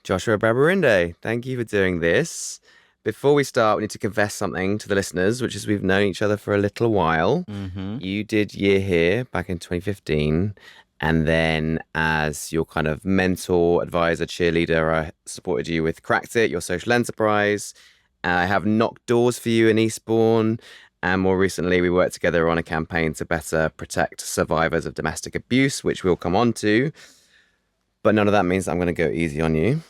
Joshua Babarinde, thank you for doing this. Before we start, we need to confess something to the listeners, which is we've known each other for a little while. Mm-hmm. You did Year Here back in 2015. And then, as your kind of mentor, advisor, cheerleader, I supported you with Cracked It, your social enterprise. I have knocked doors for you in Eastbourne. And more recently, we worked together on a campaign to better protect survivors of domestic abuse, which we'll come on to. But none of that means I'm going to go easy on you.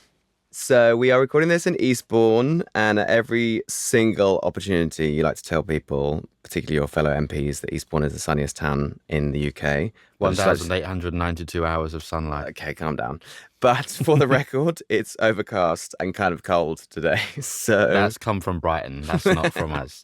So we are recording this in Eastbourne, and at every single opportunity, you like to tell people, particularly your fellow MPs, that Eastbourne is the sunniest town in the UK. Well, just like 1,892 hours of sunlight. okay, calm down. But for the record, it's overcast and kind of cold today. So That's come from Brighton. That's not from us.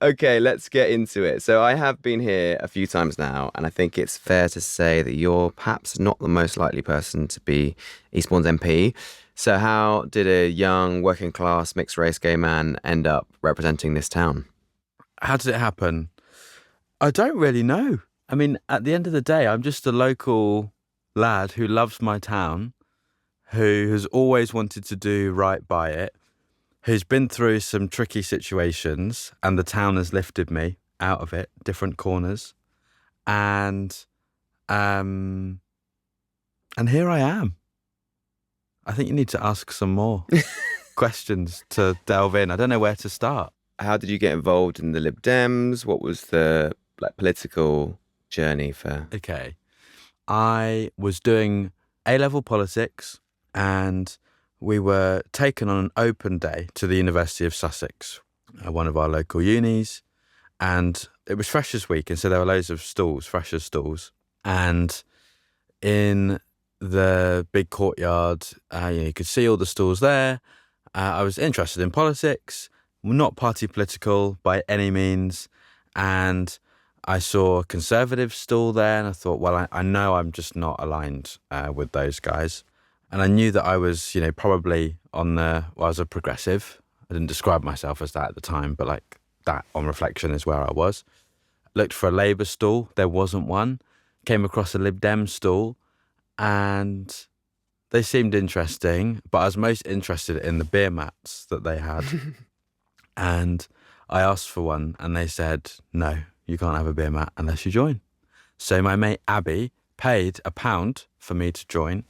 okay, let's get into it. So I have been here a few times now, and I think it's fair to say that you're perhaps not the most likely person to be Eastbourne's MP. So how did a young, working class, mixed race gay man end up representing this town? How did it happen? I don't really know. I mean, at the end of the day, I'm just a local lad who loves my town, who has always wanted to do right by it, who's been through some tricky situations, and the town has lifted me out of it, different corners. And here I am. I think you need to ask some more questions to delve in. I don't know where to start. How did you get involved in the Lib Dems? What was the political journey for? Okay. I was doing A-level politics, and we were taken on an open day to the University of Sussex, one of our local unis, and it was Freshers' Week, and so there were loads of stalls, Freshers' stalls, and in the big courtyard, you could see all the stalls there. I was interested in politics, not party political by any means, and I saw a Conservative stall there, and I thought, well, I know I'm just not aligned with those guys. And I knew that I was, probably I was a progressive. I didn't describe myself as that at the time, but that on reflection is where I was. Looked for a Labour stall. There wasn't one. Came across a Lib Dem stall, and they seemed interesting, but I was most interested in the beer mats that they had. And I asked for one, and they said, no, you can't have a beer mat unless you join. So my mate Abby paid £1 for me to join.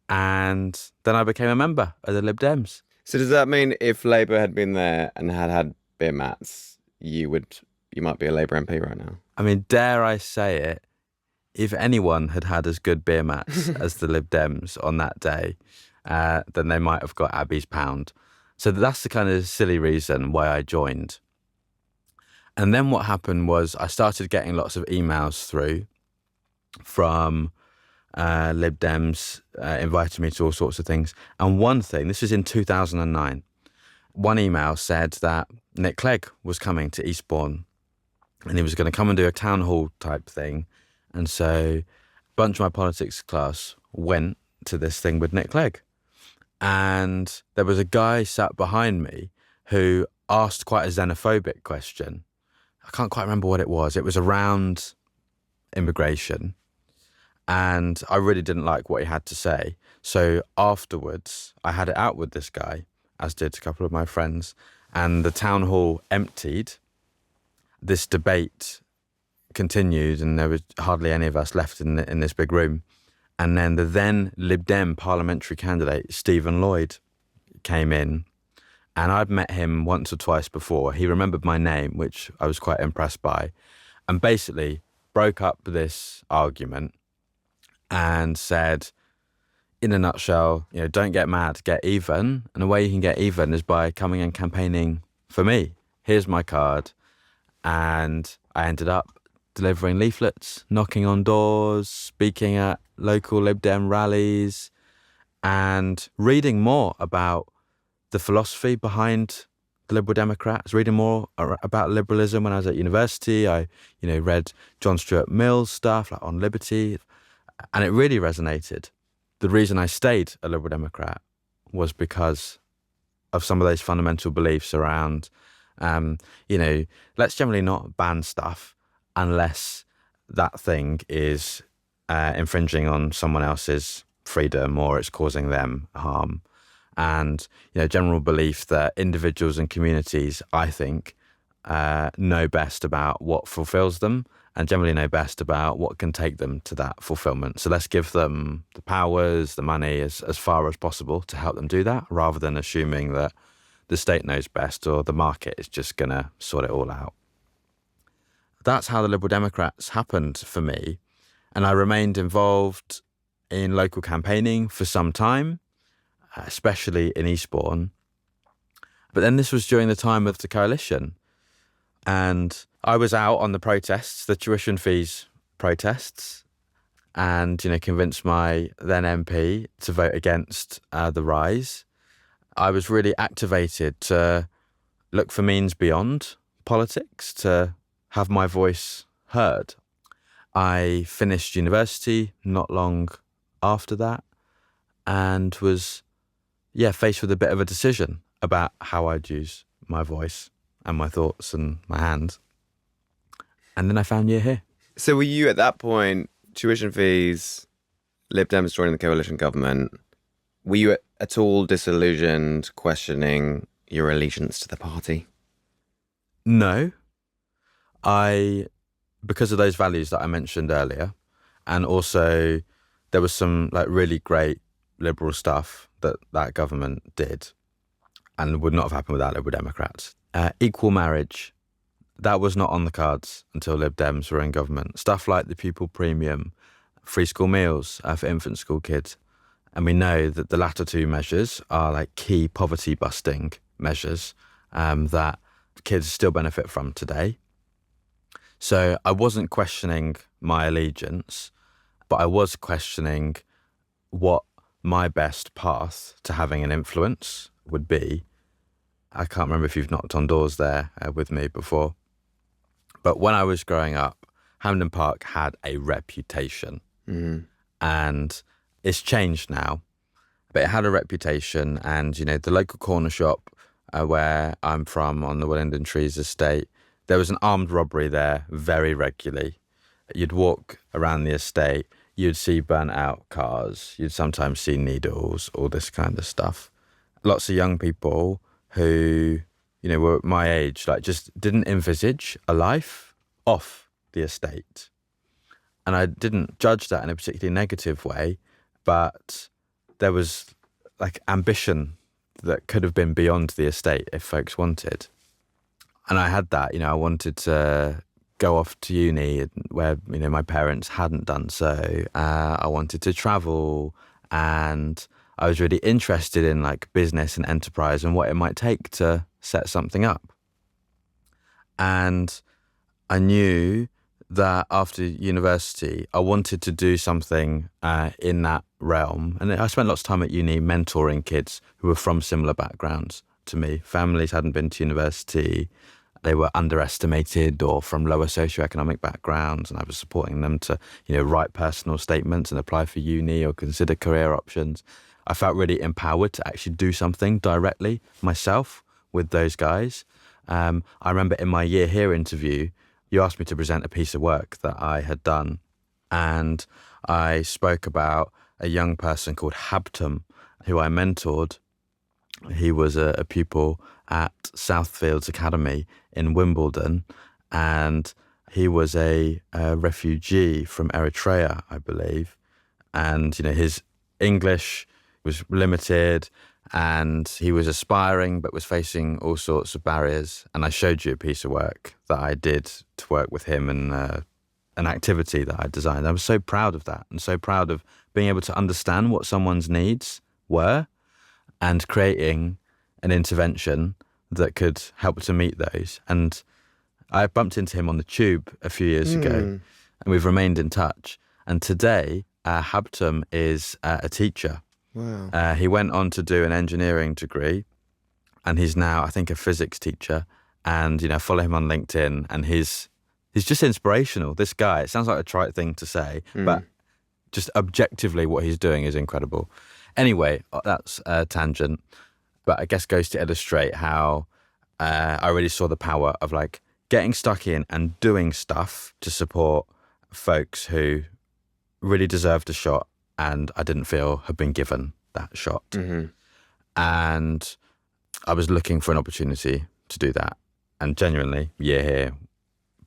And then I became a member of the Lib Dems. So does that mean if Labour had been there and had beer mats, you might be a Labour MP right now? I mean, dare I say it, if anyone had had as good beer mats as the Lib Dems on that day, then they might have got Abby's £1. So that's the kind of silly reason why I joined. And then what happened was I started getting lots of emails through from Lib Dems invited me to all sorts of things. And one thing, this was in 2009, one email said that Nick Clegg was coming to Eastbourne and he was going to come and do a town hall type thing. And so a bunch of my politics class went to this thing with Nick Clegg. And there was a guy sat behind me who asked quite a xenophobic question. I can't quite remember what it was. It was around immigration. And I really didn't like what he had to say. So afterwards, I had it out with this guy, as did a couple of my friends. And the town hall emptied. This debate continued, and there was hardly any of us left in this big room. And then the then Lib Dem parliamentary candidate, Stephen Lloyd, came in. And I'd met him once or twice before. He remembered my name, which I was quite impressed by. And basically broke up this argument and said, in a nutshell, don't get mad, get even. And the way you can get even is by coming and campaigning for me. Here's my card. And I ended up delivering leaflets, knocking on doors, speaking at local Lib Dem rallies, and reading more about the philosophy behind the Liberal Democrats, reading more about liberalism when I was at university. I, read John Stuart Mill's stuff on liberty, and it really resonated. The reason I stayed a Liberal Democrat was because of some of those fundamental beliefs around, let's generally not ban stuff unless that thing is infringing on someone else's freedom or it's causing them harm. And, general belief that individuals and communities, I think, know best about what fulfills them and generally know best about what can take them to that fulfillment. So let's give them the powers, the money as far as possible to help them do that, rather than assuming that the state knows best or the market is just going to sort it all out. That's how the Liberal Democrats happened for me. And I remained involved in local campaigning for some time, especially in Eastbourne. But then this was during the time of the coalition. And I was out on the protests, the tuition fees protests, and, convinced my then MP to vote against the rise. I was really activated to look for means beyond politics, to have my voice heard. I finished university not long after that and was, faced with a bit of a decision about how I'd use my voice and my thoughts and my hands. And then I found you here. So were you at that point, tuition fees, Lib Dems joining the coalition government, were you at all disillusioned, questioning your allegiance to the party? No. Because of those values that I mentioned earlier, and also there was some really great liberal stuff that government did and would not have happened without Liberal Democrats. Equal marriage, that was not on the cards until Lib Dems were in government. Stuff like the pupil premium, free school meals for infant school kids. And we know that the latter two measures are key poverty busting measures that kids still benefit from today. So I wasn't questioning my allegiance, but I was questioning what my best path to having an influence would be. I can't remember if you've knocked on doors there with me before. But when I was growing up, Hampden Park had a reputation. Mm-hmm. And it's changed now. But it had a reputation, and, the local corner shop where I'm from on the Willingdon Trees estate, there was an armed robbery there very regularly. You'd walk around the estate, you'd see burnt out cars, you'd sometimes see needles, all this kind of stuff. Lots of young people who, were my age, just didn't envisage a life off the estate. And I didn't judge that in a particularly negative way, but there was ambition that could have been beyond the estate if folks wanted. And I had that, I wanted to go off to uni where, my parents hadn't done so. I wanted to travel, and I was really interested in business and enterprise and what it might take to set something up. And I knew that after university, I wanted to do something in that realm. And I spent lots of time at uni mentoring kids who were from similar backgrounds to me. Families hadn't been to university. They were underestimated or from lower socioeconomic backgrounds, and I was supporting them to, write personal statements and apply for uni or consider career options. I felt really empowered to actually do something directly myself with those guys. I remember in my year here interview, you asked me to present a piece of work that I had done, and I spoke about a young person called Habtum, who I mentored. He was a pupil at Southfields Academy in Wimbledon, and he was a refugee from Eritrea, I believe. And, his English was limited, and he was aspiring but was facing all sorts of barriers. And I showed you a piece of work that I did to work with him and an activity that I designed. I was so proud of that, and so proud of being able to understand what someone's needs were and creating an intervention that could help to meet those. And I bumped into him on the tube a few years ago, and we've remained in touch. And today, Habtum is a teacher. Wow. He went on to do an engineering degree, and he's now, I think, a physics teacher. And, I follow him on LinkedIn, and he's just inspirational. This guy, it sounds like a trite thing to say, but just objectively what he's doing is incredible. Anyway, that's a tangent, but I guess goes to illustrate how I really saw the power of getting stuck in and doing stuff to support folks who really deserved a shot and I didn't feel had been given that shot. Hmm. And I was looking for an opportunity to do that. And genuinely, Year Here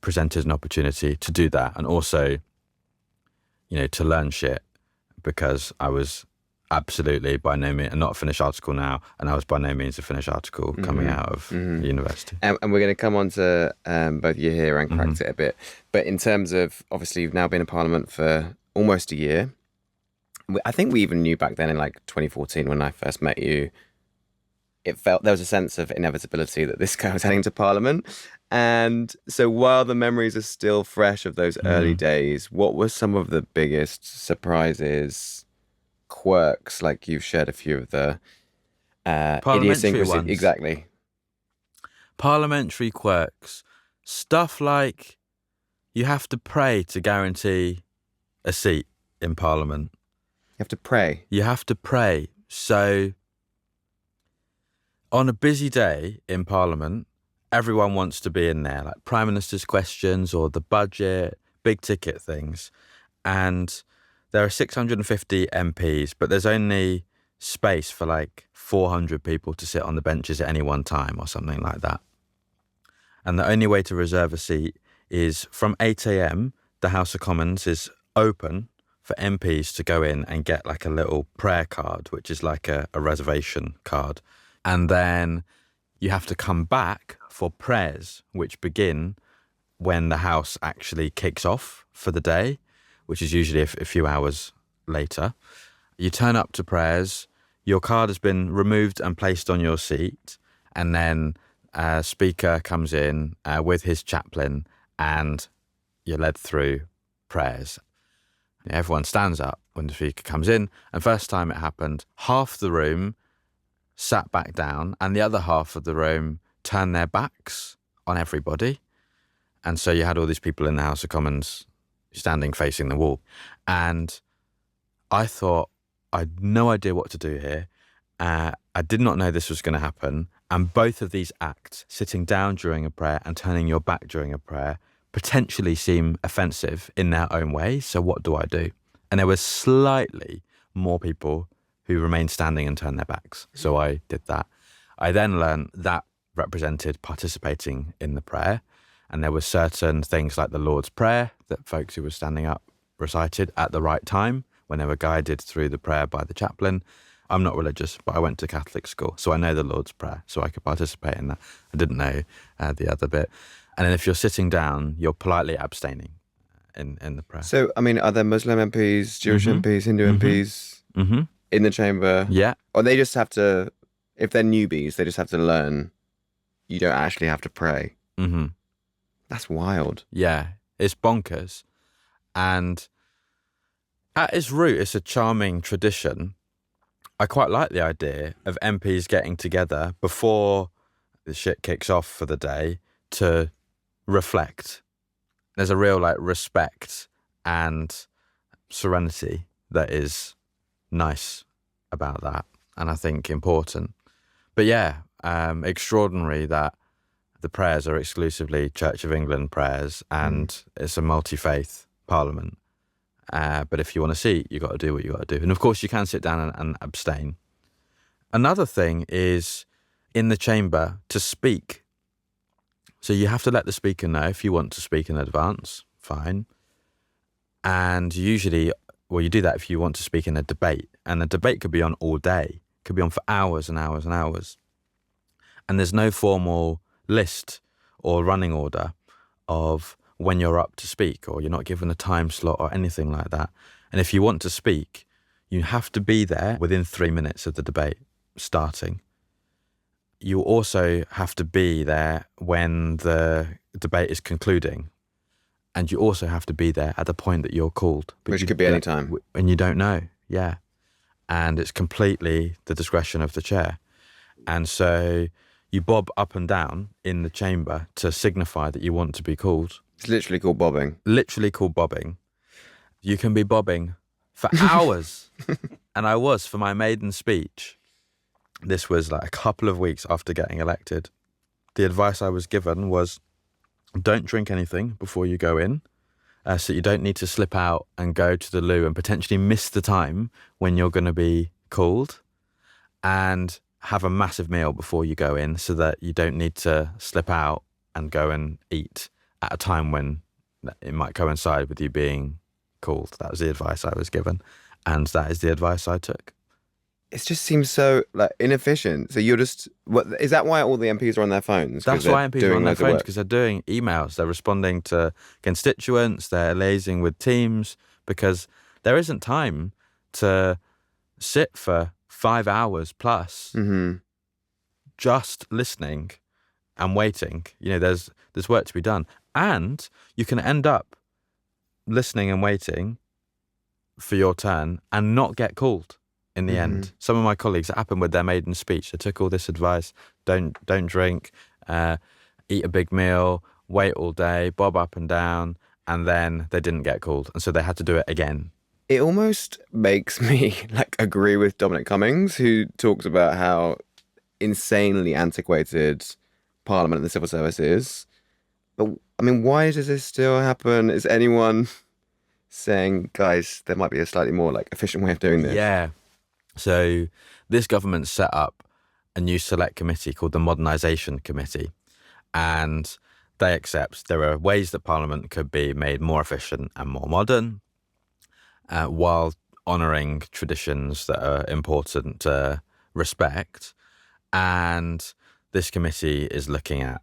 presented an opportunity to do that, and also, to learn shit, because I was absolutely by no means, not a finished article now, and I was by no means a finished article coming out of university. And we're going to come on to both You Here and Cracked It a bit. But in terms of, obviously, you've now been in Parliament for almost a year. I think we even knew back then in like 2014 when I first met you, it felt there was a sense of inevitability that this guy was heading to Parliament. And so while the memories are still fresh of those early days, what were some of the biggest surprises, quirks? Like you've shared a few of the Parliamentary idiosyncrasies. ones. Exactly. Parliamentary quirks. Stuff like you have to pray to guarantee a seat in Parliament. You have to pray. You have to pray. So on a busy day in Parliament, everyone wants to be in there, like Prime Minister's questions or the budget, big ticket things. And there are 650 MPs, but there's only space for like 400 people to sit on the benches at any one time or something like that. And the only way to reserve a seat is from 8 a.m, the House of Commons is open for MPs to go in and get like a little prayer card, which is like a reservation card. And then you have to come back for prayers, which begin when the House actually kicks off for the day, which is usually a few hours later. You turn up to prayers, your card has been removed and placed on your seat, and then a speaker comes in with his chaplain, and you're led through prayers. Everyone stands up when the speaker comes in, and first time it happened, half the room sat back down and the other half of the room turned their backs on everybody. And so you had all these people in the House of Commons standing facing the wall. And I thought, I had no idea what to do here. I did not know this was going to happen. And both of these acts, sitting down during a prayer and turning your back during a prayer, potentially seem offensive in their own way. So what do I do? And there were slightly more people who remained standing and turned their backs. So I did that. I then learned that represented participating in the prayer. And there were certain things like the Lord's Prayer that folks who were standing up recited at the right time when they were guided through the prayer by the chaplain. I'm not religious, but I went to Catholic school, so I know the Lord's Prayer, so I could participate in that. I didn't know the other bit. And then if you're sitting down, you're politely abstaining in the prayer. So, I mean, are there Muslim MPs, Jewish MPs, Hindu MPs in the chamber? Yeah. Or they just have to, if they're newbies, they just have to learn you don't actually have to pray. That's wild. Yeah, it's bonkers. And at its root, it's a charming tradition. I quite like the idea of MPs getting together before the shit kicks off for the day to reflect. There's a real respect and serenity that is nice about that, and I think important. But yeah, extraordinary that the prayers are exclusively Church of England prayers, and it's a multi-faith parliament. But if you want to see, you got to do what you got to do. And of course, you can sit down and abstain. Another thing is in the chamber to speak. So you have to let the speaker know if you want to speak in advance, fine. And usually, well, you do that if you want to speak in a debate. And the debate could be on all day, could be on for hours and hours and hours. And there's no formal list or running order of when you're up to speak, or you're not given a time slot or anything like that. And if you want to speak, you have to be there within 3 minutes of the debate starting. You also have to be there when the debate is concluding. And you also have to be there at the point that you're called. Which could be any time. And you don't know, yeah. And it's completely the discretion of the chair. And so you bob up and down in the chamber to signify that you want to be called. It's literally called bobbing. Literally called bobbing. You can be bobbing for hours. And I was, for my maiden speech. This was a couple of weeks after getting elected. The advice I was given was, don't drink anything before you go in. so you don't need to slip out and go to the loo and potentially miss the time when you're going to be called, and have a massive meal before you go in so that you don't need to slip out and go and eat at a time when it might coincide with you being called. That was the advice I was given, and that is the advice I took. It just seems so like inefficient. So you're just what is that why all the MPs are on their phones? Because That's they're why MPs are doing on their loads of phones, work. because they're doing emails, they're responding to constituents, they're liaising with teams, because there isn't time to sit for 5 hours plus Hmm. just listening and waiting. There's work to be done, and you can end up listening and waiting for your turn and not get called in the Hmm. end. Some of my colleagues, it happened with their maiden speech. They took all this advice: don't drink, uh, eat a big meal, wait all day, bob up and down, and then they didn't get called, and so they had to do it again. It almost makes me like agree with Dominic Cummings, who talks about how insanely antiquated Parliament and the civil service is. But I mean, why does this still happen? Is anyone saying, guys, there might be a slightly more like efficient way of doing this? Yeah. So this government set up a new select committee called the Modernisation Committee, and they accept there are ways that Parliament could be made more efficient and more modern, while honouring traditions that are important to respect. And this committee is looking at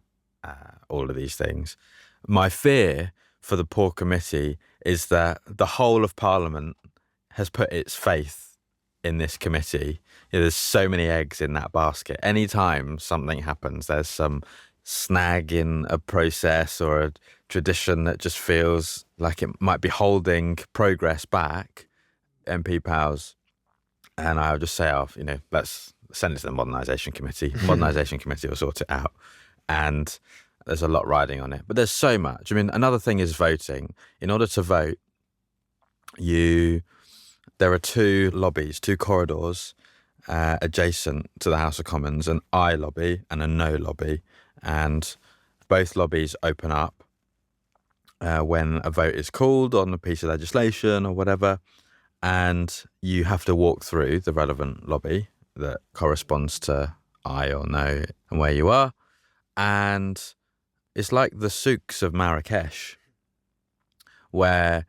all of these things. My fear for the poor committee is that the whole of Parliament has put its faith in this committee. There's so many eggs in that basket. Anytime something happens, there's some snag in a process or a tradition that just feels like it might be holding progress back, MP powers. And I'll just say, let's send it to the Modernisation Committee. Modernisation Committee will sort it out. And there's a lot riding on it. But there's so much. I mean, another thing is voting. In order to vote, there are two lobbies, two corridors adjacent to the House of Commons, an aye lobby and a no lobby. And both lobbies open up when a vote is called on a piece of legislation or whatever. And you have to walk through the relevant lobby that corresponds to aye or no and where you are. And it's like the souks of Marrakesh, where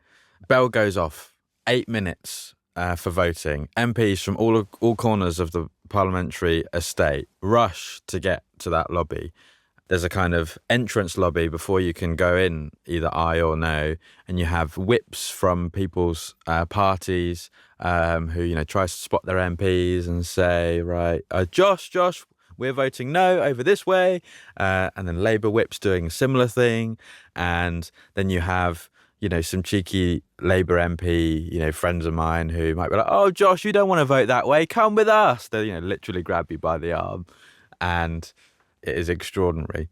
bell goes off, 8 minutes for voting. MPs from all corners of the parliamentary estate rush to get to that lobby. There's a kind of entrance lobby before you can go in, either aye or no, and you have whips from people's parties who tries to spot their MPs and say, right, Josh, we're voting no over this way, and then Labour whips doing a similar thing, and then you have some cheeky Labour MP, friends of mine who might be like, oh, Josh, you don't want to vote that way, come with us. They literally grab you by the arm, and it is extraordinary.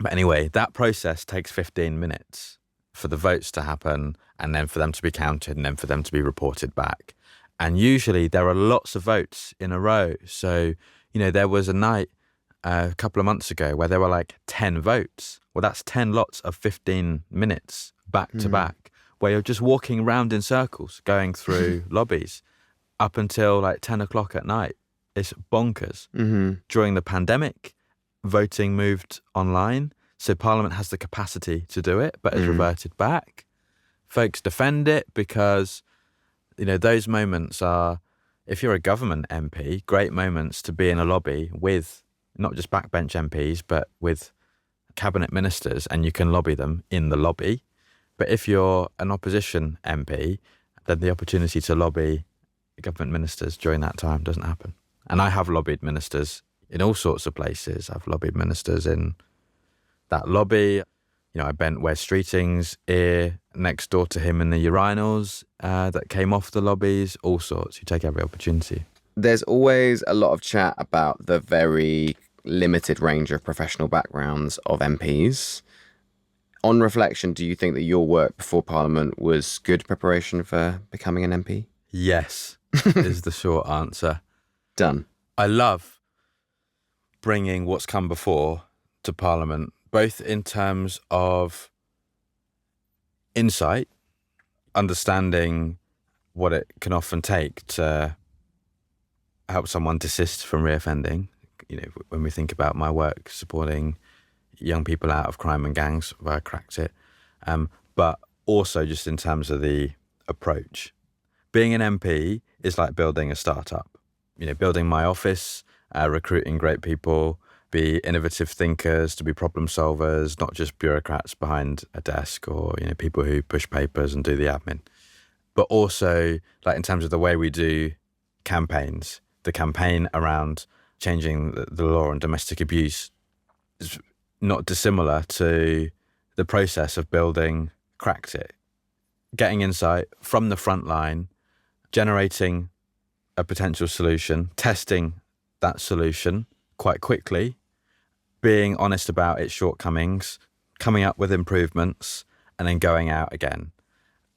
But anyway, that process takes 15 minutes for the votes to happen, and then for them to be counted, and then for them to be reported back. And usually there are lots of votes in a row. So, there was a night a couple of months ago where there were like 10 votes. Well, that's 10 lots of 15 minutes back to back, where you're just walking around in circles, going through lobbies up until like 10 o'clock at night. It's bonkers. Hmm. During the pandemic, voting moved online, so Parliament has the capacity to do it, but has reverted back. Folks defend it because, those moments are, if you're a government MP, great moments to be in a lobby with not just backbench MPs, but with cabinet ministers, and you can lobby them in the lobby. But if you're an opposition MP, then the opportunity to lobby government ministers during that time doesn't happen. And I have lobbied ministers in all sorts of places. I've lobbied ministers in that lobby. I bent Wes Streeting's ear next door to him in the urinals that came off the lobbies, all sorts. You take every opportunity. There's always a lot of chat about the very limited range of professional backgrounds of MPs. On reflection, do you think that your work before Parliament was good preparation for becoming an MP? Yes, is the short answer. Done. I love bringing what's come before to Parliament, both in terms of insight understanding what it can often take to help someone desist from reoffending. When we think about my work supporting young people out of crime and gangs via Cracked It, but also just in terms of the approach. Being an MP is like building a startup. Building my office, recruiting great people, be innovative thinkers, to be problem solvers, not just bureaucrats behind a desk or people who push papers and do the admin. But also, like in terms of the way we do campaigns, the campaign around changing the law on domestic abuse is not dissimilar to the process of building Cracked It. Getting insight from the front line, generating a potential solution, testing that solution quite quickly, being honest about its shortcomings, coming up with improvements, and then going out again.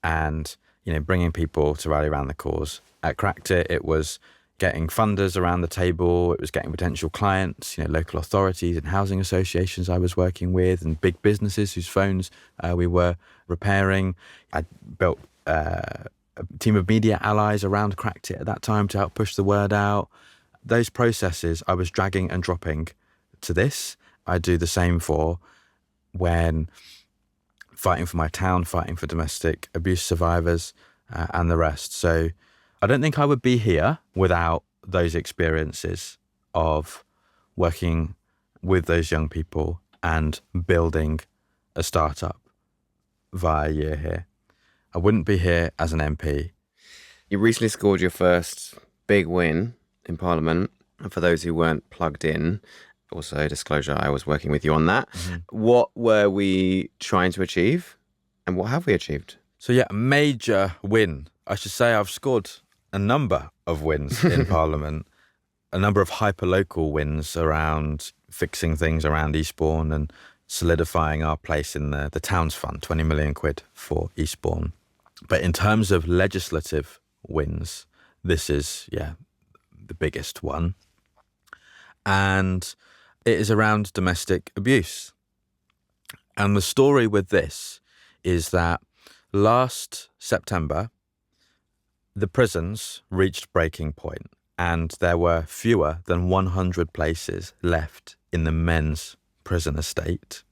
And, bringing people to rally around the cause. At Cracked It, it was getting funders around the table. It was getting potential clients, local authorities and housing associations I was working with, and big businesses whose phones we were repairing. I built a team of media allies around Cracked It at that time to help push the word out. Those processes I was dragging and dropping to this. I do the same for when fighting for my town, fighting for domestic abuse survivors and the rest. So I don't think I would be here without those experiences of working with those young people and building a startup via Year Here. I wouldn't be here as an MP. You recently scored your first big win in Parliament. And for those who weren't plugged in, also disclosure, I was working with you on that. Mm-hmm. What were we trying to achieve and what have we achieved? So a major win. I should say I've scored a number of wins in Parliament, a number of hyper-local wins around fixing things around Eastbourne and solidifying our place in the Towns Fund, 20 million quid for Eastbourne. But in terms of legislative wins, this is, the biggest one. And it is around domestic abuse. And the story with this is that last September, the prisons reached breaking point and there were fewer than 100 places left in the men's prison estate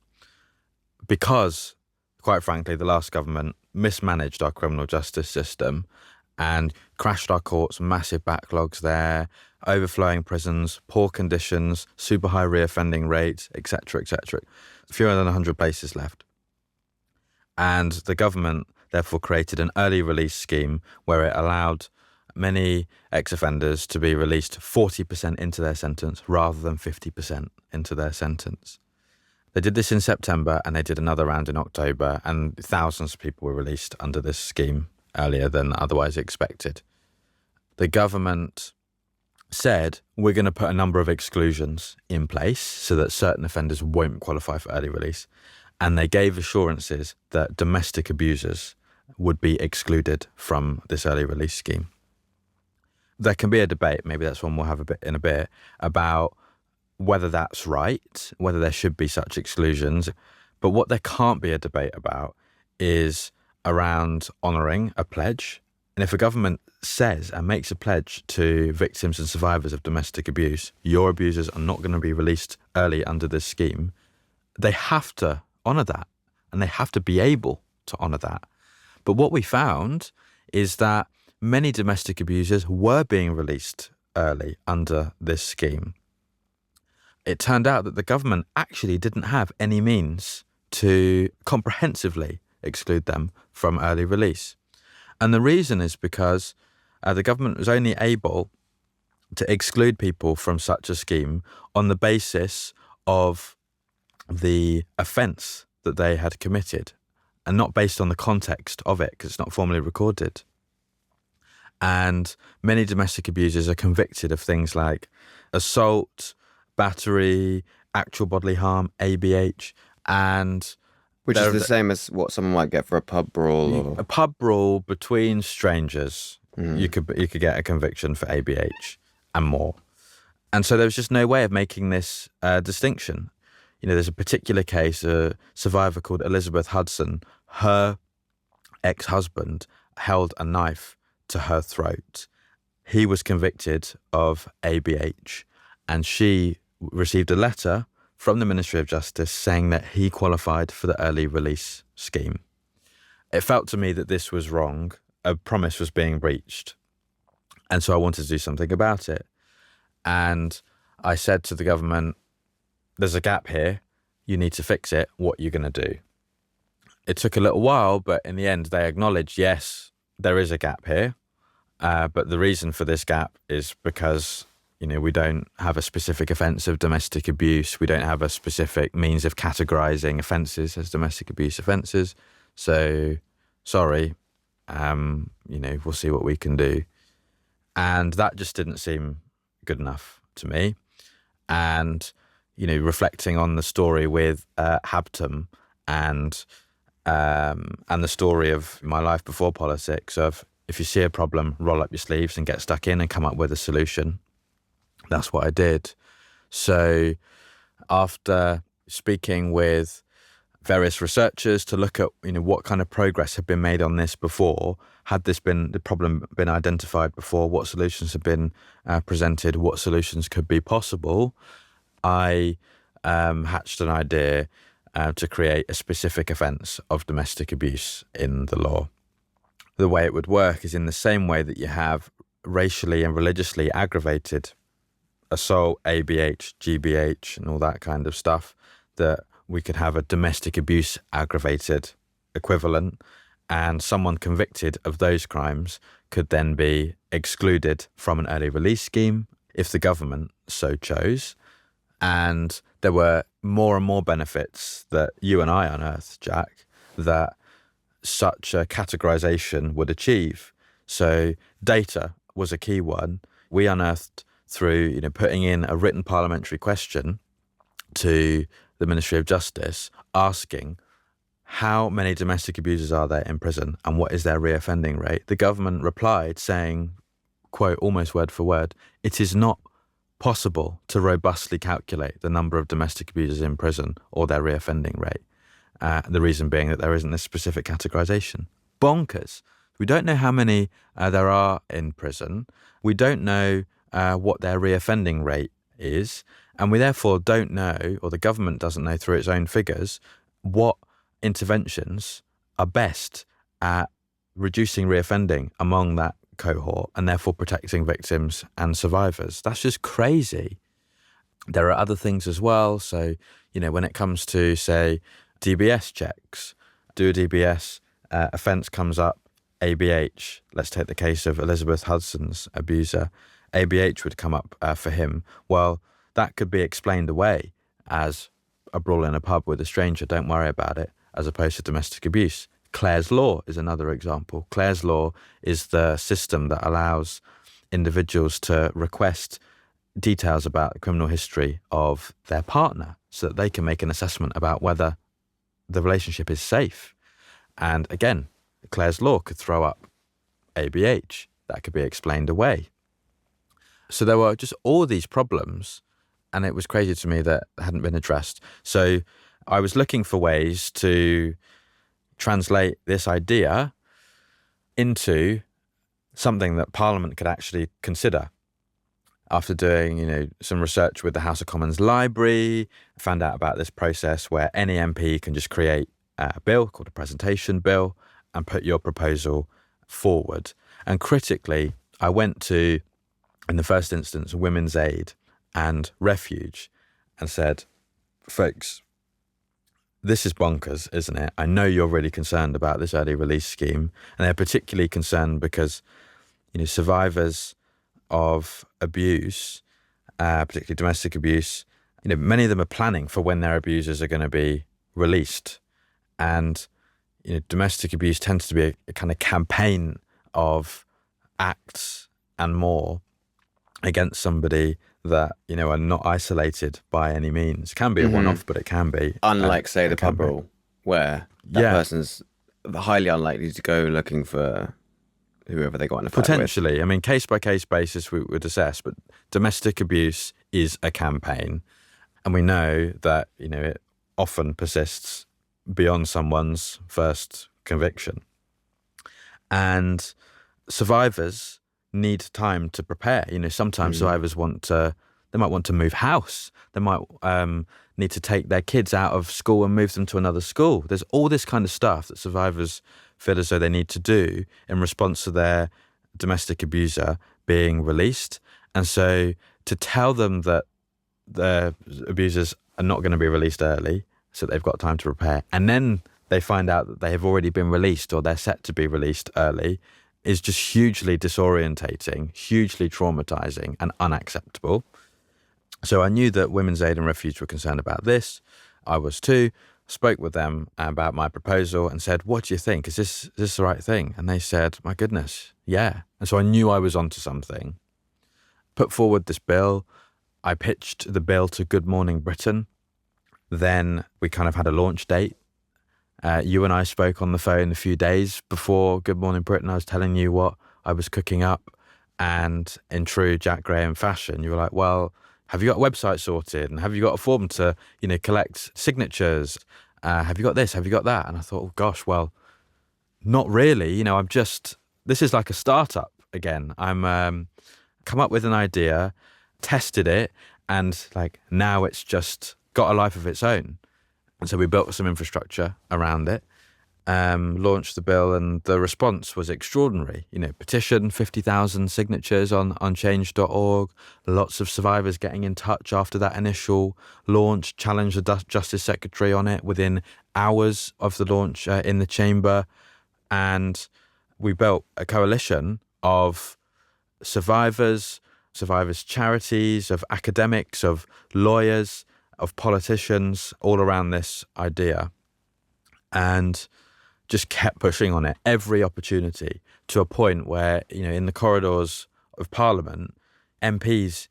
because, quite frankly, the last government mismanaged our criminal justice system and crashed our courts, massive backlogs there, overflowing prisons, poor conditions, super high reoffending rates, etc., etc. Fewer than 100 places left. And the government therefore created an early release scheme where it allowed many ex-offenders to be released 40% into their sentence rather than 50% into their sentence. They did this in September and they did another round in October, and thousands of people were released under this scheme earlier than otherwise expected. The government said, we're going to put a number of exclusions in place so that certain offenders won't qualify for early release. And they gave assurances that domestic abusers would be excluded from this early release scheme. There can be a debate, maybe that's one we'll have in a bit, about whether that's right, whether there should be such exclusions. But what there can't be a debate about is around honouring a pledge. And if a government says and makes a pledge to victims and survivors of domestic abuse, your abusers are not going to be released early under this scheme, they have to honour that and they have to be able to honour that. But what we found is that many domestic abusers were being released early under this scheme. It turned out that the government actually didn't have any means to comprehensively exclude them from early release. And the reason is because the government was only able to exclude people from such a scheme on the basis of the offence that they had committed and not based on the context of it because it's not formally recorded. And many domestic abusers are convicted of things like assault, battery, actual bodily harm, ABH, and which is the same as what someone might get for a pub brawl. Or... a pub brawl between strangers. You could get a conviction for ABH and more. And so there was just no way of making this distinction. There's a particular case, a survivor called Elizabeth Hudson. Her ex-husband held a knife to her throat. He was convicted of ABH, and she received a letter from the Ministry of Justice saying that he qualified for the early release scheme. It felt to me that this was wrong. A promise was being breached. And so I wanted to do something about it. And I said to the government, there's a gap here. You need to fix it. What are you going to do? It took a little while, but in the end, they acknowledged, yes, there is a gap here. But the reason for this gap is because, we don't have a specific offence of domestic abuse. We don't have a specific means of categorising offences as domestic abuse offences. So, sorry, we'll see what we can do. And that just didn't seem good enough to me. And, reflecting on the story with Habtum and the story of my life before politics of, if you see a problem, roll up your sleeves and get stuck in and come up with a solution. That's what I did. So after speaking with various researchers to look at, what kind of progress had been made on this before, had the problem been identified before, what solutions had been presented, what solutions could be possible, I hatched an idea to create a specific offence of domestic abuse in the law. The way it would work is in the same way that you have racially and religiously aggravated assault, ABH, GBH, and all that kind of stuff, that we could have a domestic abuse aggravated equivalent, and someone convicted of those crimes could then be excluded from an early release scheme if the government so chose. And there were more and more benefits that you and I unearthed, Jack, that such a categorization would achieve. So data was a key one. We unearthed through putting in a written parliamentary question to the Ministry of Justice asking how many domestic abusers are there in prison and what is their reoffending rate. The government replied saying, quote, almost word for word, it is not possible to robustly calculate the number of domestic abusers in prison or their reoffending rate. The reason being that there isn't this specific categorization. Bonkers. We don't know how many there are in prison. We don't know what their reoffending rate is. And we therefore don't know, or the government doesn't know through its own figures, what interventions are best at reducing reoffending among that cohort and therefore protecting victims and survivors. That's just crazy. There are other things as well. So, when it comes to, say, DBS checks, do a DBS, offence comes up, ABH, let's take the case of Elizabeth Hudson's abuser, ABH would come up for him. Well, that could be explained away as a brawl in a pub with a stranger, don't worry about it, as opposed to domestic abuse. Clare's Law is another example. Clare's Law is the system that allows individuals to request details about the criminal history of their partner so that they can make an assessment about whether the relationship is safe. And again, Clare's Law could throw up ABH. That could be explained away. So there were just all these problems, and it was crazy to me that hadn't been addressed. So I was looking for ways to translate this idea into something that Parliament could actually consider. After doing, some research with the House of Commons Library, I found out about this process where any MP can just create a bill called a presentation bill and put your proposal forward. And critically, I went to, in the first instance, Women's Aid and Refuge and said, folks, this is bonkers, isn't it? I know you're really concerned about this early release scheme, and they're particularly concerned because, survivors of abuse, particularly domestic abuse, many of them are planning for when their abusers are going to be released. And, domestic abuse tends to be a kind of campaign of acts and more against somebody that, are not isolated by any means. Can be a one-off, but it can be. Unlike, say, the pub be. brawl, where that person's highly unlikely to go looking for whoever they got in a fight with. Potentially. I mean, case-by-case basis we would assess, but domestic abuse is a campaign. And we know that, it often persists beyond someone's first conviction. And survivors need time to prepare. Sometimes Mm. survivors they might want to move house. They might need to take their kids out of school and move them to another school. There's all this kind of stuff that survivors feel as though they need to do in response to their domestic abuser being released. And so to tell them that the abusers are not going to be released early, so they've got time to prepare, and then they find out that they have already been released or they're set to be released early, is just hugely disorientating, hugely traumatizing and unacceptable. So I knew that Women's Aid and Refuge were concerned about this. I was too. Spoke with them about my proposal and said, what do you think? Is this the right thing? And they said, my goodness, yeah. And so I knew I was onto something. Put forward this bill. I pitched the bill to Good Morning Britain. Then we kind of had a launch date. You and I spoke on the phone a few days before Good Morning Britain. I was telling you what I was cooking up. And in true Jack Graham fashion, you were like, well, have you got a website sorted? And have you got a form to, collect signatures? Have you got this? Have you got that? And I thought, oh gosh, well, not really. This is like a startup again. I'm come up with an idea, tested it, and now it's just got a life of its own. And so we built some infrastructure around it, launched the bill, and the response was extraordinary. Petition, 50,000 signatures on change.org, lots of survivors getting in touch after that initial launch, challenged the Justice Secretary on it within hours of the launch in the chamber. And we built a coalition of survivors charities, of academics, of lawyers, of politicians, all around this idea. And just kept pushing on it every opportunity, to a point where, in the corridors of Parliament, MPs,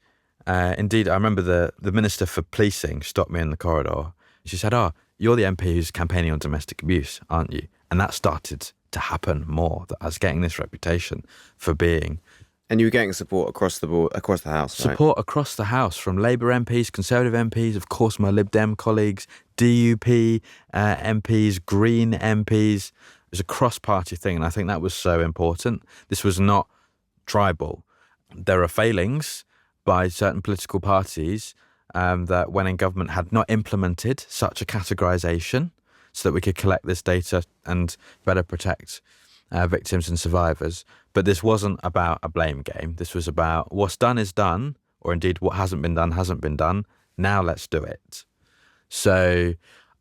indeed, I remember the Minister for Policing stopped me in the corridor. She said, oh, you're the MP who's campaigning on domestic abuse, aren't you? And that started to happen more, that I was getting this reputation for being. And you were getting support across the board, across the House, right? Support across the House, from Labour MPs, Conservative MPs, of course my Lib Dem colleagues, DUP MPs, Green MPs. It was a cross-party thing, and I think that was so important. This was not tribal. There are failings by certain political parties that, when in government, had not implemented such a categorisation so that we could collect this data and better protect victims and survivors. But this wasn't about a blame game. This was about what's done is done, or indeed what hasn't been done. Now let's do it. So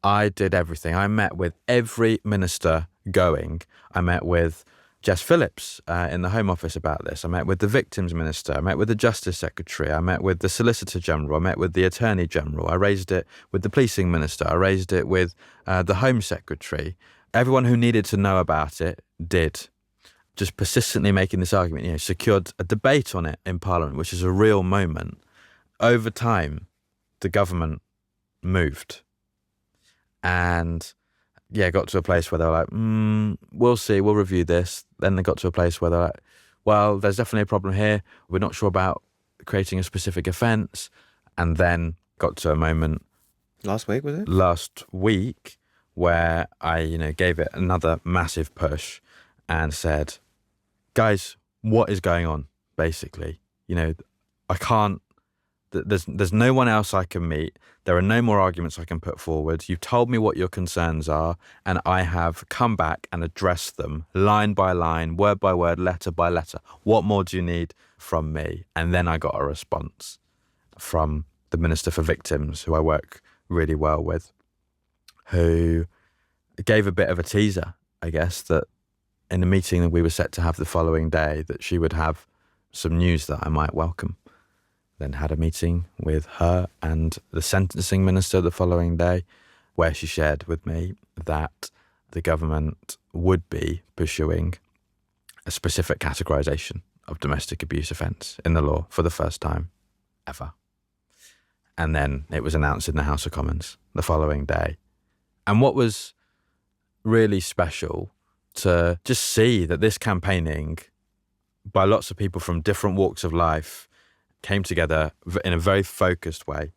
I did everything. I met with every minister going. I met with Jess Phillips in the Home Office about this. I met with the Victims Minister. I met with the Justice Secretary. I met with the Solicitor General. I met with the Attorney General. I raised it with the Policing Minister. I raised it with the Home Secretary. Everyone who needed to know about it did. Just persistently making this argument, secured a debate on it in Parliament, which is a real moment. Over time, the government moved. And got to a place where they were like, we'll see, we'll review this. Then they got to a place where they're like, well, there's definitely a problem here. We're not sure about creating a specific offence. And then got to a moment Last week, was it? Last week, where I, gave it another massive push and said, guys, what is going on, basically? I can't, there's no one else I can meet. There are no more arguments I can put forward. You've told me what your concerns are, and I have come back and addressed them line by line, word by word, letter by letter. What more do you need from me? And then I got a response from the Minister for Victims, who I work really well with, who gave a bit of a teaser, I guess, that in a meeting that we were set to have the following day, that she would have some news that I might welcome. Then had a meeting with her and the Sentencing Minister the following day, where she shared with me that the government would be pursuing a specific categorisation of domestic abuse offence in the law for the first time ever. And then it was announced in the House of Commons the following day. And what was really special to just see that this campaigning by lots of people from different walks of life came together in a very focused way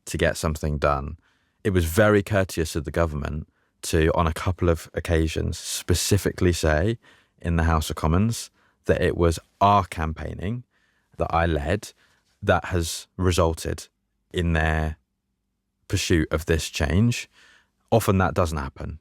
to get something done. It was very courteous of the government to, on a couple of occasions, specifically say, in the House of Commons that it was our campaigning that I led that has resulted in their pursuit of this change. Often that doesn't happen.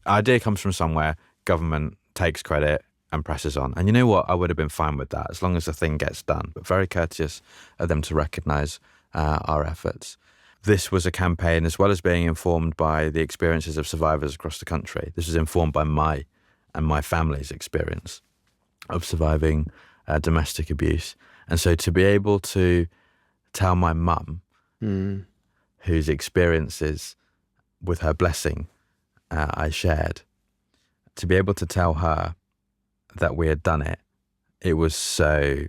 Idea comes from somewhere, government takes credit and presses on. And you know what? I would have been fine with that as long as the thing gets done, but very courteous of them to recognise our efforts. This was a campaign, as well as being informed by the experiences of survivors across the country. This was informed by my and my family's experience of surviving domestic abuse. And so to be able to tell my mum, whose experiences with her blessing I shared, to be able to tell her that we had done it, it was so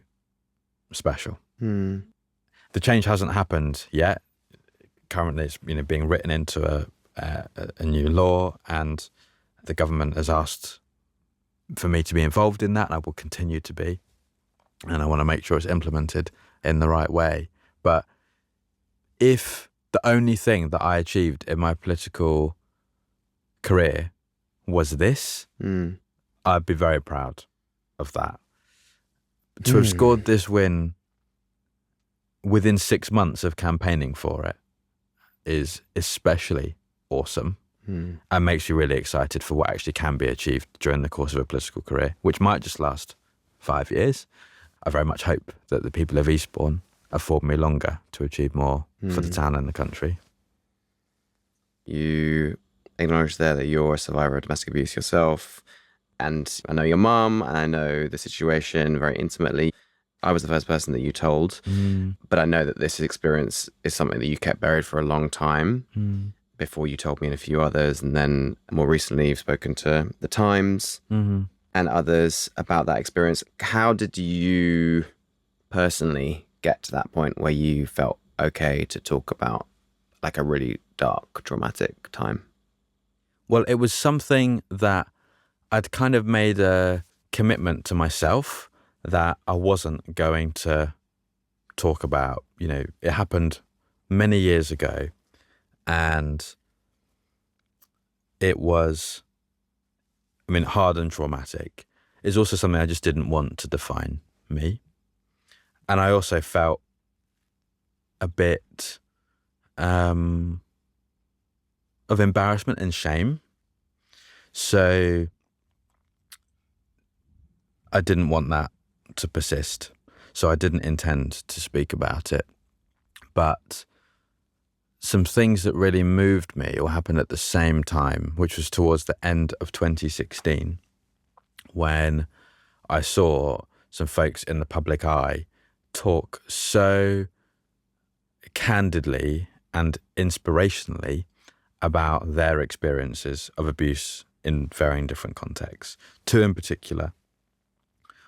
special. The change hasn't happened yet. Currently, it's being written into a new law, and the government has asked for me to be involved in that, and I will continue to be. And I want to make sure it's implemented in the right way. But if the only thing that I achieved in my political career was this, I'd be very proud of that. To have scored this win within 6 months of campaigning for it is especially awesome and makes you really excited for what actually can be achieved during the course of a political career, which might just last 5 years. I very much hope that the people of Eastbourne afford me longer to achieve more for the town and the country. You acknowledged there that you're a survivor of domestic abuse yourself, and I know your mum, and I know the situation very intimately. I was the first person that you told, but I know that this experience is something that you kept buried for a long time before you told me and a few others. And then more recently, you've spoken to The Times and others about that experience. How did you personally get to that point where you felt okay to talk about like a really dark, traumatic time? Well, it was something that I'd kind of made a commitment to myself that I wasn't going to talk about. It happened many years ago, and it was, hard and traumatic. It's also something I just didn't want to define me. And I also felt a bit of embarrassment and shame. So I didn't want that to persist. So I didn't intend to speak about it. But some things that really moved me all happened at the same time, which was towards the end of 2016, when I saw some folks in the public eye talk so candidly and inspirationally about their experiences of abuse in varying different contexts. Two in particular.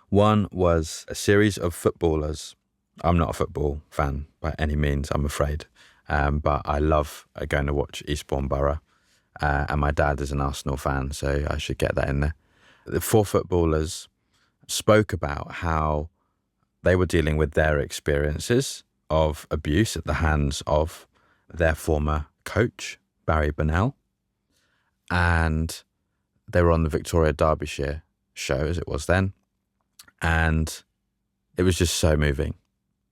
One was a series of footballers. I'm not a football fan by any means, I'm afraid, but I love going to watch Eastbourne Borough, and my dad is an Arsenal fan, so I should get that in there. The four footballers spoke about how they were dealing with their experiences of abuse at the hands of their former coach, Barry Bonnell, and they were on the Victoria Derbyshire show, as it was then, and it was just so moving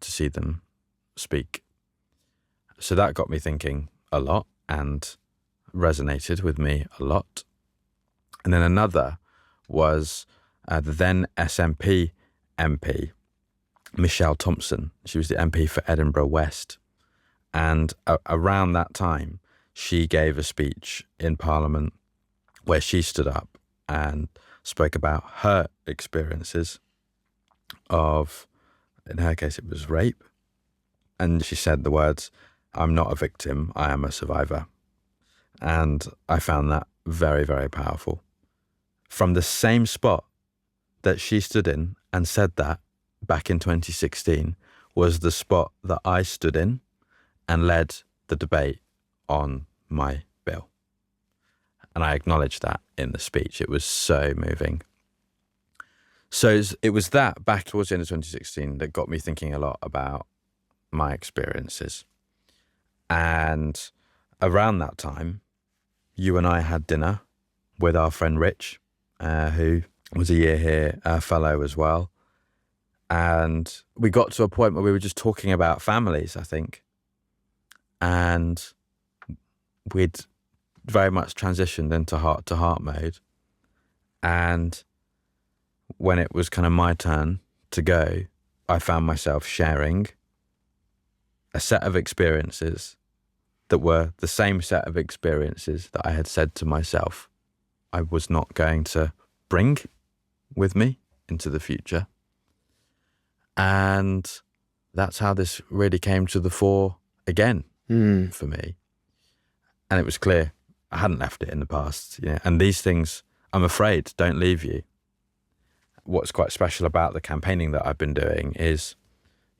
to see them speak. So that got me thinking a lot and resonated with me a lot. And then another was the then SNP MP, Michelle Thompson. She was the MP for Edinburgh West. And around that time, she gave a speech in Parliament where she stood up and spoke about her experiences of, in her case, it was rape. And she said the words, "I'm not a victim, I am a survivor." And I found that very, very powerful. From the same spot that she stood in and said that back in 2016 was the spot that I stood in and led the debate on my bill. And I acknowledged that in the speech. It was so moving. So it was that back towards the end of 2016 that got me thinking a lot about my experiences. And around that time, you and I had dinner with our friend Rich, who was a year here, a fellow as well. And we got to a point where we were just talking about families, I think. And we'd very much transitioned into heart to heart mode. And when it was kind of my turn to go, I found myself sharing a set of experiences that were the same set of experiences that I had said to myself I was not going to bring with me into the future. And that's how this really came to the fore again for me. And it was clear I hadn't left it in the past. And these things, I'm afraid, don't leave you. What's quite special about the campaigning that I've been doing is,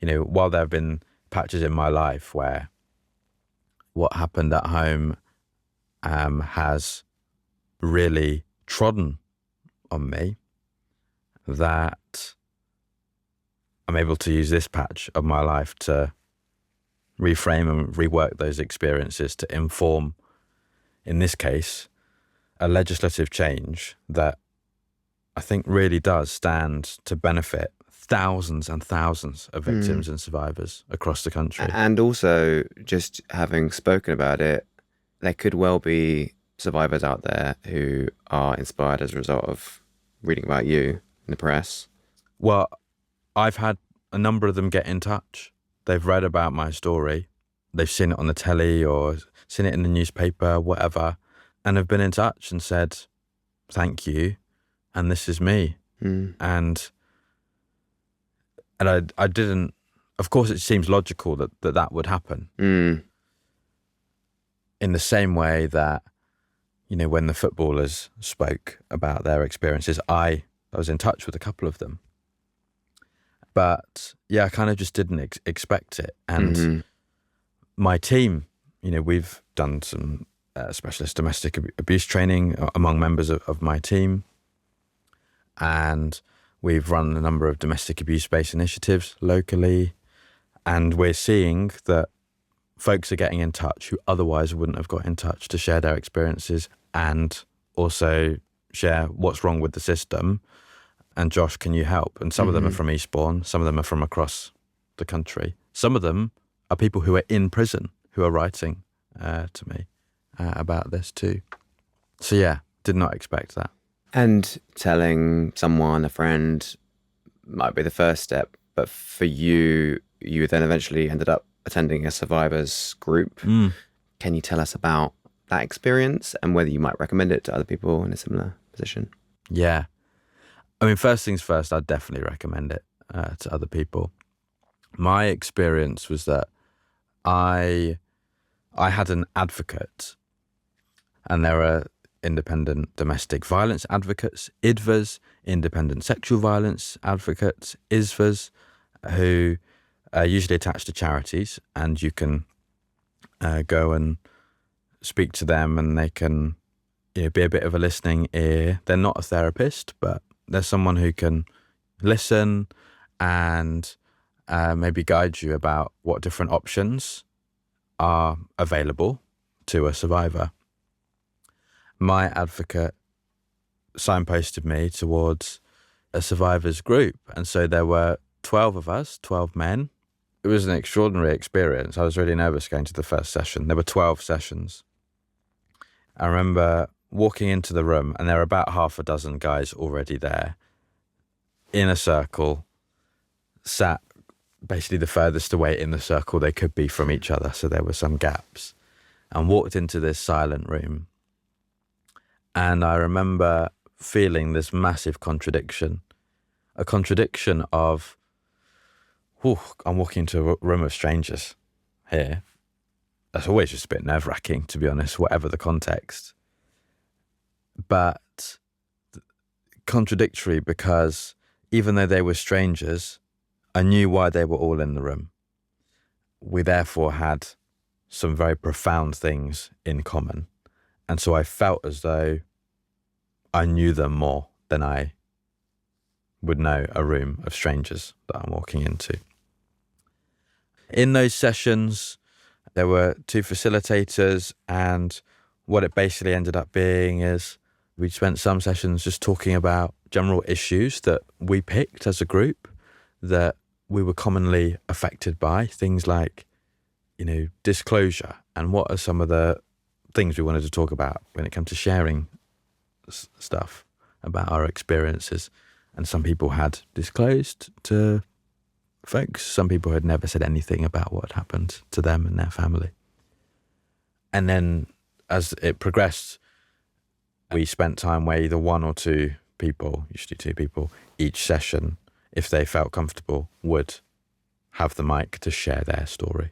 while there have been patches in my life where what happened at home has really trodden on me, that I'm able to use this patch of my life to reframe and rework those experiences to inform, in this case, a legislative change that I think really does stand to benefit thousands and thousands of victims and survivors across the country. And also, just having spoken about it, there could well be survivors out there who are inspired as a result of reading about you in the press. Well, I've had a number of them get in touch. They've read about my story. They've seen it on the telly or seen it in the newspaper, whatever, and have been in touch and said, thank you, and this is me. And I didn't, of course it seems logical that would happen. In the same way that, when the footballers spoke about their experiences, I was in touch with a couple of them. But yeah, I kind of just didn't expect it. And my team, we've done some specialist domestic abuse training among members of my team. And we've run a number of domestic abuse-based initiatives locally. And we're seeing that folks are getting in touch who otherwise wouldn't have got in touch to share their experiences and also share what's wrong with the system. And Josh, can you help? And some of them are from Eastbourne. Some of them are from across the country. Some of them are people who are in prison who are writing to me about this too. So yeah, did not expect that. And telling someone, a friend, might be the first step. But for you, you then eventually ended up attending a survivors group. Can you tell us about that experience and whether you might recommend it to other people in a similar position? Yeah. I mean, first things first, I'd definitely recommend it to other people. My experience was that I had an advocate, and there are independent domestic violence advocates, IDVAs, independent sexual violence advocates, ISVAs, who are usually attached to charities, and you can go and speak to them, and they can be a bit of a listening ear. They're not a therapist, but there's someone who can listen and maybe guide you about what different options are available to a survivor. My advocate signposted me towards a survivors group. And so there were 12 of us, 12 men. It was an extraordinary experience. I was really nervous going to the first session. There were 12 sessions. I remember walking into the room, and there were about half a dozen guys already there in a circle, sat basically the furthest away in the circle they could be from each other, so there were some gaps, and walked into this silent room. And I remember feeling this massive contradiction, a contradiction of, I'm walking into a room of strangers here. That's always just a bit nerve-wracking, to be honest, whatever the context. But contradictory because even though they were strangers, I knew why they were all in the room. We therefore had some very profound things in common. And so I felt as though I knew them more than I would know a room of strangers that I'm walking into. In those sessions, there were 2 facilitators, and what it basically ended up being is we spent some sessions just talking about general issues that we picked as a group that we were commonly affected by, things like, disclosure, and what are some of the things we wanted to talk about when it comes to sharing stuff about our experiences. And some people had disclosed to folks. Some people had never said anything about what had happened to them and their family. And then as it progressed, we spent time where either one or two people, usually two people, each session, if they felt comfortable, would have the mic to share their story.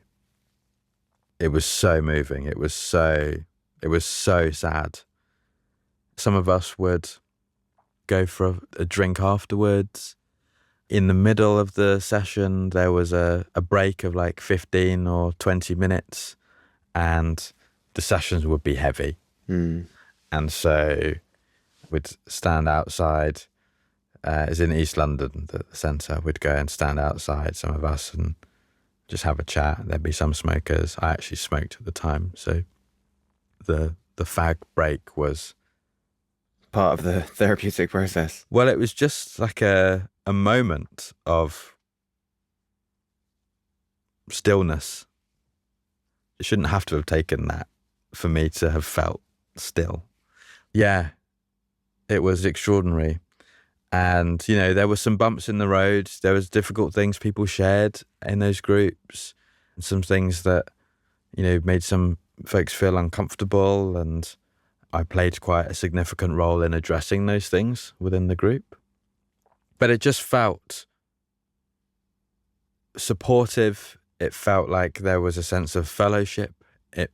It was so moving. It was so sad. Some of us would go for a drink afterwards. In the middle of the session, there was a break of like 15 or 20 minutes, and the sessions would be heavy. And so we'd stand outside. It's in East London, the centre. We'd go and stand outside, some of us, and just have a chat. There'd be some smokers. I actually smoked at the time, so the fag break was Part of the therapeutic process. well, it was just like a moment of stillness. It shouldn't have to have taken that for me to have felt still. Yeah, it was extraordinary. And, there were some bumps in the road. There was difficult things people shared in those groups. Some things that, made some folks feel uncomfortable. And I played quite a significant role in addressing those things within the group. But it just felt supportive. It felt like there was a sense of fellowship. It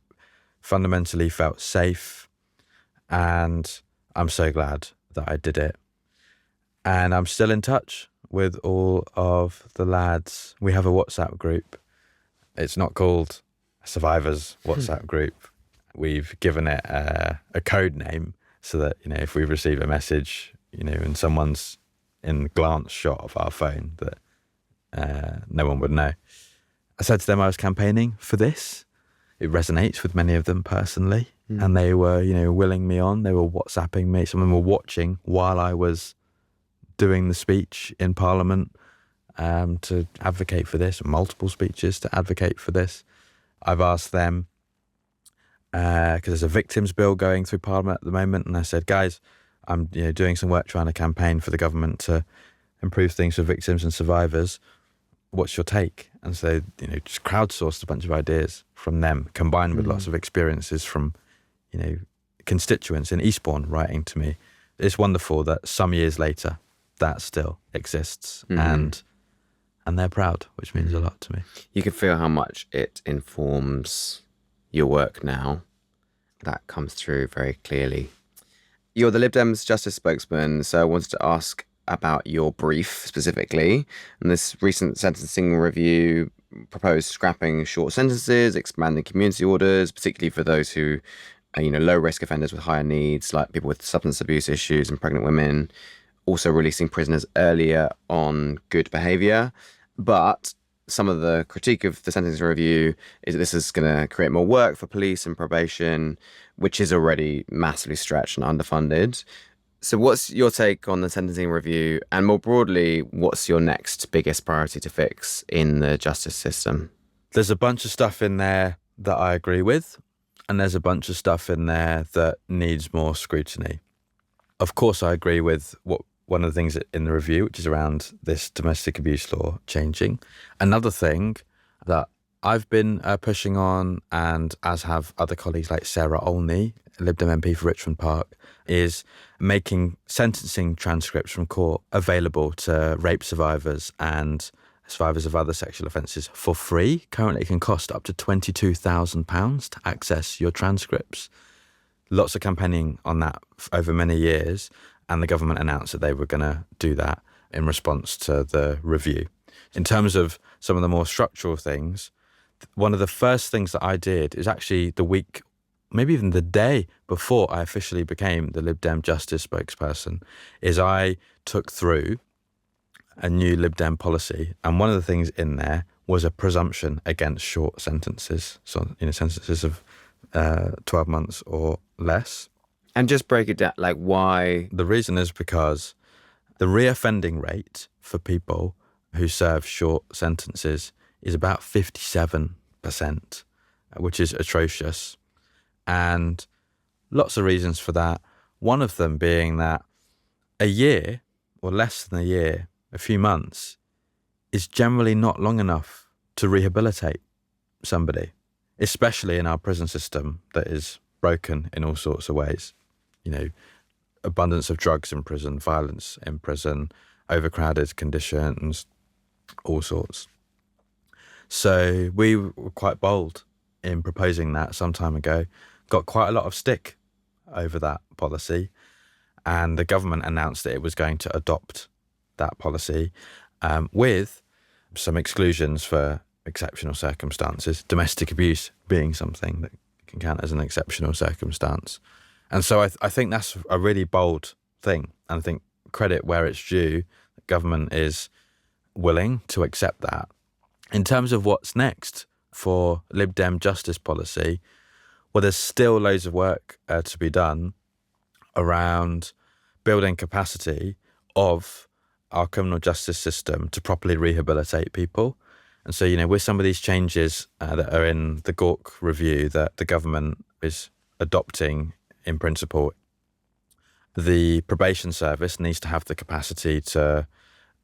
fundamentally felt safe. And I'm so glad that I did it. And I'm still in touch with all of the lads. We have a WhatsApp group. It's not called Survivors WhatsApp group. We've given it a code name so that, if we receive a message, and someone's in glance shot of our phone, that no one would know. I said to them I was campaigning for this. It resonates with many of them personally. And they were, willing me on. They were WhatsApping me. Some of them were watching while I was doing the speech in Parliament to advocate for this, multiple speeches to advocate for this. I've asked them, because there's a victims bill going through Parliament at the moment, and I said, guys, I'm doing some work trying to campaign for the government to improve things for victims and survivors. What's your take? And so, just crowdsourced a bunch of ideas from them, combined with lots of experiences from, constituents in Eastbourne writing to me. It's wonderful that some years later, that still exists, and they're proud, which means a lot to me. You can feel how much it informs your work now. That comes through very clearly. You're the Lib Dems Justice spokesman, so I wanted to ask about your brief specifically. And this recent sentencing review proposed scrapping short sentences, expanding community orders, particularly for those who are, low risk offenders with higher needs, like people with substance abuse issues and pregnant women. Also releasing prisoners earlier on good behaviour. But some of the critique of the sentencing review is that this is going to create more work for police and probation, which is already massively stretched and underfunded. So what's your take on the sentencing review? And more broadly, what's your next biggest priority to fix in the justice system? There's a bunch of stuff in there that I agree with, and there's a bunch of stuff in there that needs more scrutiny. Of course, I agree with one of the things in the review, which is around this domestic abuse law changing. Another thing that I've been pushing on, and as have other colleagues like Sarah Olney, Lib Dem MP for Richmond Park, is making sentencing transcripts from court available to rape survivors and survivors of other sexual offences for free. Currently, it can cost up to £22,000 to access your transcripts. Lots of campaigning on that over many years, and the government announced that they were going to do that in response to the review. In terms of some of the more structural things, one of the first things that I did is actually the week, maybe even the day before I officially became the Lib Dem Justice spokesperson, is I took through a new Lib Dem policy. And one of the things in there was a presumption against short sentences. So, sentences of 12 months or less. And just break it down, like why? The reason is because The reoffending rate for people who serve short sentences is about 57%, which is atrocious. And lots of reasons for that. One of them being that a year or less than a year, a few months, is generally not long enough to rehabilitate somebody, especially in our prison system that is broken in all sorts of ways. You know, abundance of drugs in prison, violence in prison, overcrowded conditions, all sorts. So we were quite bold in proposing that some time ago, got quite a lot of stick over that policy, and the government announced that it was going to adopt that policy with some exclusions for exceptional circumstances, domestic abuse being something that can count as an exceptional circumstance. And so I think that's a really bold thing. And I think credit where it's due, the government is willing to accept that. In terms of what's next for Lib Dem justice policy, well, there's still loads of work to be done around building capacity of our criminal justice system to properly rehabilitate people. And so, with some of these changes that are in the Gork review that the government is adopting in principle, the probation service needs to have the capacity to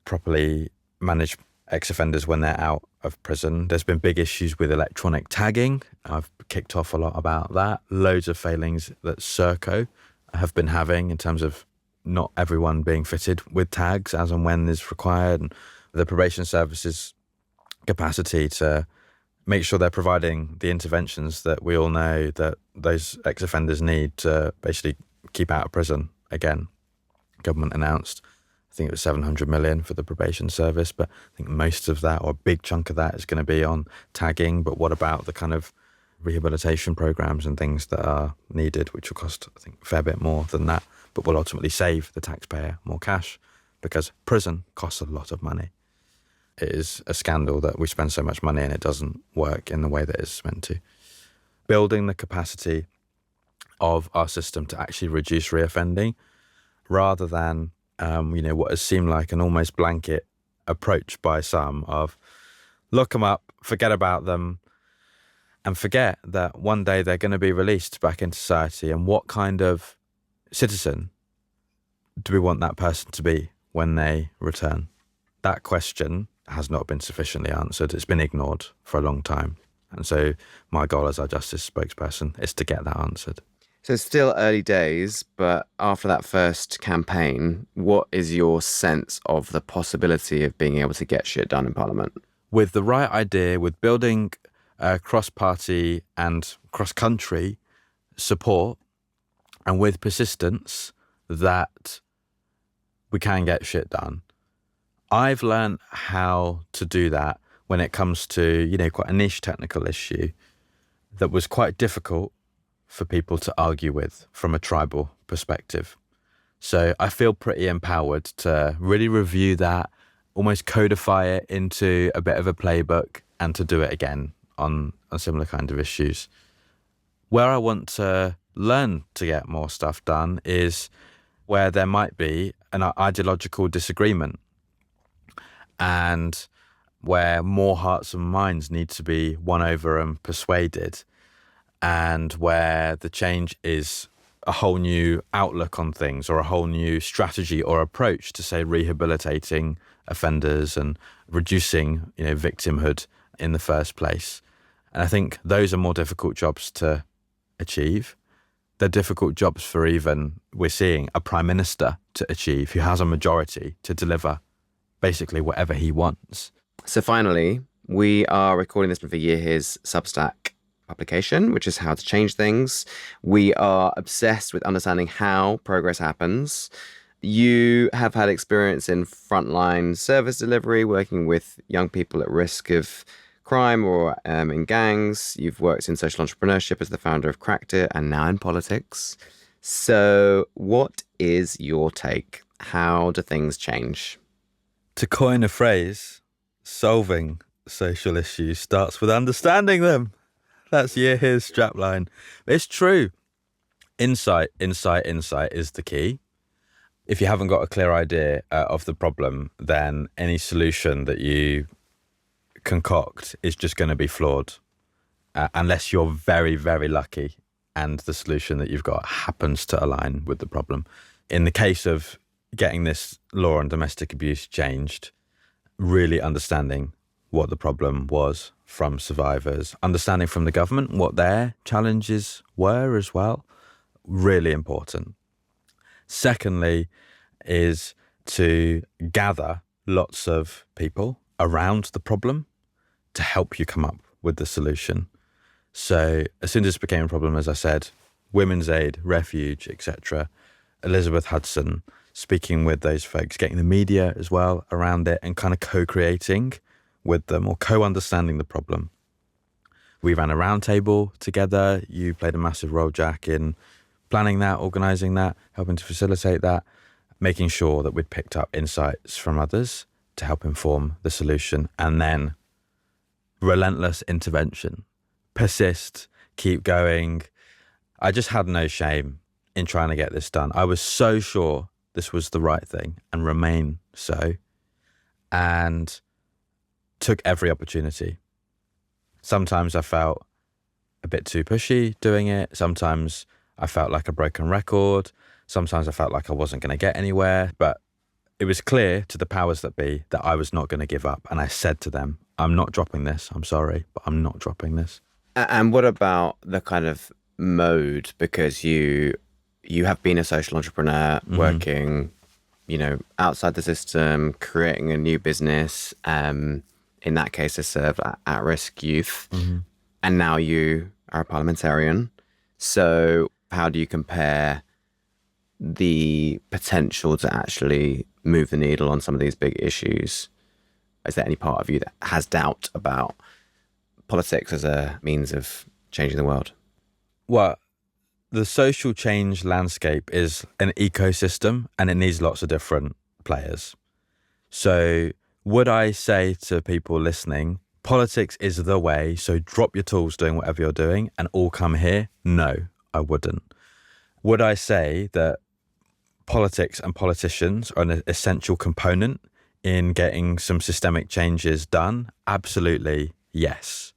properly manage ex-offenders when they're out of prison. There's been big issues with electronic tagging. I've kicked off a lot about that. Loads of failings that Serco have been having in terms of not everyone being fitted with tags as and when is required. And the probation service's capacity to make sure they're providing the interventions that we all know that those ex-offenders need to basically keep out of prison again. Government announced, I think it was 700 million for the probation service, but I think most of that, or a big chunk of that, is going to be on tagging. But what about the kind of rehabilitation programs and things that are needed, which will cost, I think, a fair bit more than that, but will ultimately save the taxpayer more cash, because prison costs a lot of money. It is a scandal that we spend so much money and it doesn't work in the way that it's meant to. Building the capacity of our system to actually reduce reoffending, rather than what has seemed like an almost blanket approach by some of lock them up, forget about them, and forget that one day they're going to be released back into society. And what kind of citizen do we want that person to be when they return? That question has not been sufficiently answered. It's been ignored for a long time. And so my goal as our justice spokesperson is to get that answered. So it's still early days, but after that first campaign, what is your sense of the possibility of being able to get shit done in Parliament? With the right idea, with building cross-party and cross-country support, and with persistence, that we can get shit done. I've learned how to do that when it comes to, quite a niche technical issue that was quite difficult for people to argue with from a tribal perspective. So I feel pretty empowered to really review that, almost codify it into a bit of a playbook, and to do it again on a similar kind of issues. Where I want to learn to get more stuff done is where there might be an ideological disagreement, and where more hearts and minds need to be won over and persuaded, and where the change is a whole new outlook on things, or a whole new strategy or approach to, say, rehabilitating offenders and reducing, victimhood in the first place. And I think those are more difficult jobs to achieve. They're difficult jobs for even, we're seeing, a prime minister to achieve, who has a majority to deliver basically whatever he wants. So finally, we are recording this before his Substack publication, which is How to Change Things. We are obsessed with understanding how progress happens. You have had experience in frontline service delivery, working with young people at risk of crime or in gangs. You've worked in social entrepreneurship as the founder of Cracked It, and now in politics. So what is your take? How do things change? To coin a phrase, solving social issues starts with understanding them. That's his strapline. It's true. Insight is the key. if you haven't got a clear idea of the problem, then any solution that you concoct is just going to be flawed, unless you're very, very lucky and the solution that you've got happens to align with the problem. In the case of getting this law on domestic abuse changed, really understanding what the problem was from survivors, understanding from the government what their challenges were as well, really important. Secondly, is to gather lots of people around the problem to help you come up with the solution. So as soon as it became a problem, as I said, Women's Aid, Refuge, etc., Elizabeth Hudson, speaking with those folks, getting the media as well around it and kind of co-creating with them or co-understanding the problem. We ran a roundtable together. You played a massive role, Jack, in planning that, organising that, helping to facilitate that, making sure that we'd picked up insights from others to help inform the solution, and then relentless intervention. Persist, keep going. I just had no shame in trying to get this done. I was so sure this was the right thing and remain so, and took every opportunity. Sometimes I felt a bit too pushy doing it. Sometimes I felt like a broken record. Sometimes I felt like I wasn't going to get anywhere. But it was clear to the powers that be that I was not going to give up. And I said to them, I'm not dropping this. I'm sorry, but I'm not dropping this. And what about the kind of mode? Because you have been a social entrepreneur working, outside the system, creating a new business. In that case, to serve at-risk youth. And now you are a parliamentarian. So how do you compare the potential to actually move the needle on some of these big issues? Is there any part of you that has doubt about politics as a means of changing the world? Well, the social change landscape is an ecosystem and it needs lots of different players. So would I say to people listening, politics is the way, so drop your tools doing whatever you're doing and all come here? No, I wouldn't. Would I say that politics and politicians are an essential component in getting some systemic changes done? Absolutely, yes.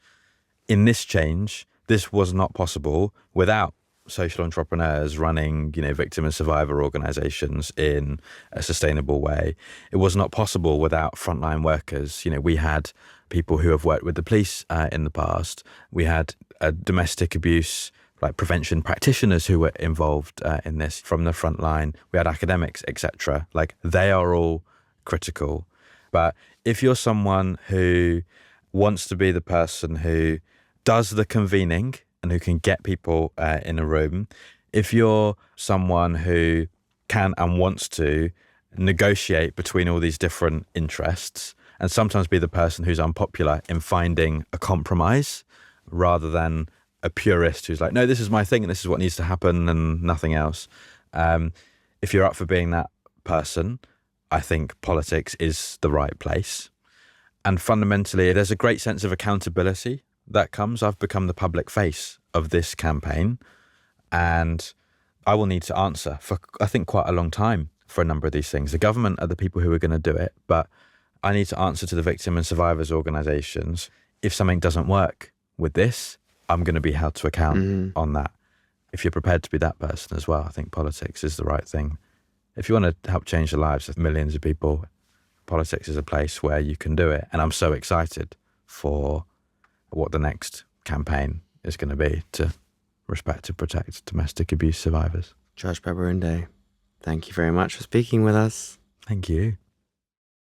In this change, this was not possible without social entrepreneurs running, victim and survivor organizations in a sustainable way. It was not possible without frontline workers. We had people who have worked with the police in the past. We had domestic abuse prevention practitioners who were involved in this from the front line. We had academics, etc. They are all critical. But if you're someone who wants to be the person who does the convening and who can get people in a room, if you're someone who can and wants to negotiate between all these different interests and sometimes be the person who's unpopular in finding a compromise rather than a purist who's like, no, this is my thing and this is what needs to happen and nothing else. If you're up for being that person, I think politics is the right place. And fundamentally, there's a great sense of accountability that comes. I've become the public face of this campaign and I will need to answer for, I think, quite a long time for a number of these things. The government are the people who are going to do it, but I need to answer to the victim and survivors organisations. If something doesn't work with this, I'm going to be held to account on that. If you're prepared to be that person as well, I think politics is the right thing. If you want to help change the lives of millions of people, politics is a place where you can do it. And I'm so excited for what the next campaign is going to be to respect and protect domestic abuse survivors. Judge Babarinde, thank you very much for speaking with us. Thank you.